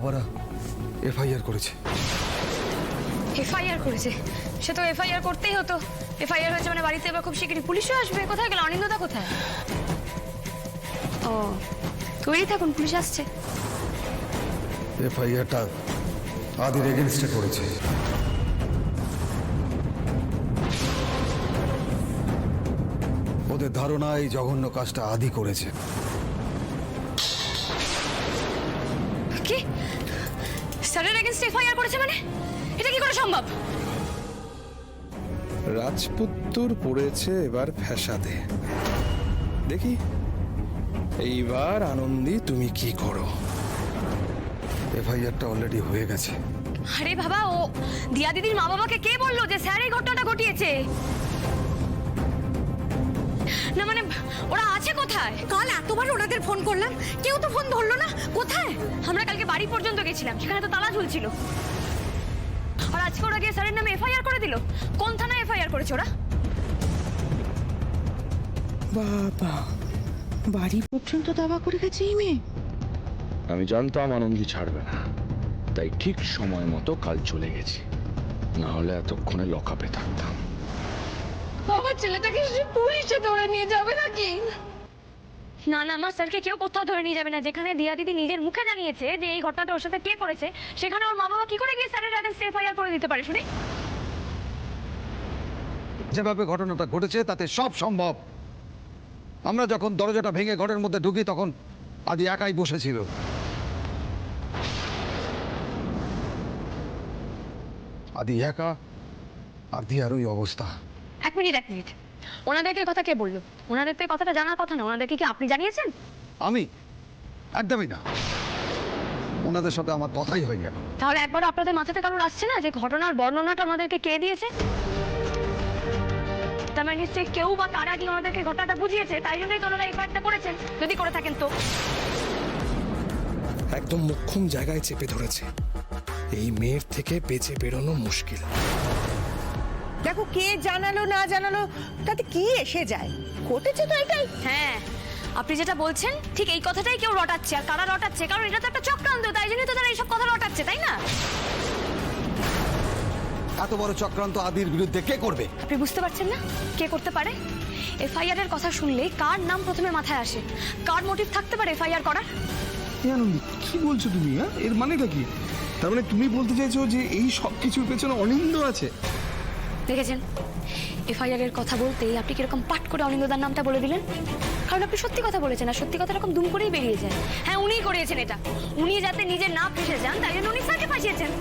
বাবারা এফআইআর করেছে। এফআইআর করেছে? সে তো এফআইআর করতেই হতো। এফআইআর হয়েছে মানে বাড়িতে এবার খুব শিগগিরই পুলিশও আসবে। কোথায় গেল অনিন্দা? কোথায়? ও, তৈরি থাকুন, পুলিশ আসছে। এফআইআরটা আদির এগেনস্টে করেছে। ওদের ধারণা এই জঘন্য কাজটা আদি করেছে। কি? স্যারের এগেনস্টে এফআইআর করেছে মানে? এটা কি করে সম্ভব? রাজপুত্তর পড়েছে এবার ফ্যাসাদে। দেখি এইবার আনন্দী তুমি কি করো। এফআইআরটা অলরেডি হয়ে গেছে। আরে বাবা, ও দিয়া দিদির মা বাবাকে কে বললো যে স্যার এই ঘটনাটা ঘটিয়েছে? না মানে ওরা আছে কোথায়? কাল এতবার ওনাদের ফোন করলাম, কেউ তো ফোন ধরলো না। কোথায়? আমরা কালকে বাড়ি পর্যন্ত গেছিলাম, সেখানে তো তালা ঝুলছিল। আর আজকে ওরা গিয়ে স্যারের নামে এফআইআর করে দিল। কোন থানায় এফআইআর করেছে ওরা? বাবা, বাড়ি পর্যন্ত দাবা করে গেছে এই মেয়ে। আমি জানতাম আনন্দী ছাড়বে না, তাই ঠিক সময় মতো কাল চলে গেছি, না হলে এতক্ষণে লকআপে থাকতাম। বাবা, ছেলেটাকে পুলিশে ধরে নিয়ে যাবে নাকি? না না মা, স্যারকে কেউ কোথাও ধরে নিয়ে যাবে না। যেখানে দিয়া দিদি নিজের মুখে জানিয়েছে যে এই ঘটনাটা ওর সাথে কে করেছে, সেখানে ওর মা বাবা কি করে গিয়ে স্যারের এগেইনস্টে এফআইআর করে দিতে পারে শুনি? যেভাবে ঘটনাটা ঘটেছে তাতে সব সম্ভব। আমরা যখন দরজাটা ভেঙে ঘরের মধ্যে ঢুকি তখন আদি একাই বসেছিল। আদি একা, আর দিয়ার ওই অবস্থা। এক মিনিট, ওনাদেরকে কথা কে বললো? ওনাদের তো এই কথাটা জানার কথা না। ওনাদেরকে কি আপনি জানিয়েছেন? আমি একদমই না, ওনাদের সাথে আমার কথাই হয়ে গেল। তাহলে একবার আপনাদের মাথাতে কারণ আসছে না যে ঘটনার বর্ণনাটা ওনাদেরকে কে দিয়েছে? তার মানে নিশ্চয়ই কেউ বা তারা কি ওনাদেরকে ঘটনাটা বুঝিয়েছে, তাই জন্যই তো ওনারা এফআইআরটা করেছেন, যদি করে থাকেন তো। একদম মোক্ষম জায়গায় চেপে ধরেছে। এই মেয়ের থেকে বেঁচে বেরোনো মুশকিল। দেখো, কে জানালো না জানালো তাতে কি এসে যায়, ঘটেছে তো এটাই। হ্যাঁ, আপনি যেটা বলছেন ঠিক এই কথাটাই কেউ রটাচ্ছে। আর কারা রটাচ্ছে? কারণ এটা তো একটা চক্রান্ত, তাই জন্যই তো তারা এইসব কথা রটাচ্ছে, তাই না? এত বড় চক্রান্ত আদির বিরুদ্ধে কে করবে? আপনি বুঝতে পারছেন না কে করতে পারে? এফআইআর এর কথা শুনলে কার নাম প্রথমে মাথায় আসে? কার মোটিভ থাকতে পারে এফআইআর করার? আনন্দ, কি বলছো তুমি? এর মানেটা কি? তার মানে তুমি বলতে চাইছো যে এই সব কিছুর পেছনে অনিন্দ আছে? দেখেছেন, এফআইআর এর কথা বলতেই আপনি কিরকম পাট করে অনিন্দদার নামটা বলে দিলেন। কারণ আপনি সত্যি কথা বলেছেন, আর সত্যি কথা এরকম দুম করেই বেরিয়ে যায়। হ্যাঁ, উনিই করিয়েছেন এটা। উনি যাতে নিজে না ফেসে যান তাই জন্য উনি স্যারকে ফাঁসিয়েছেন।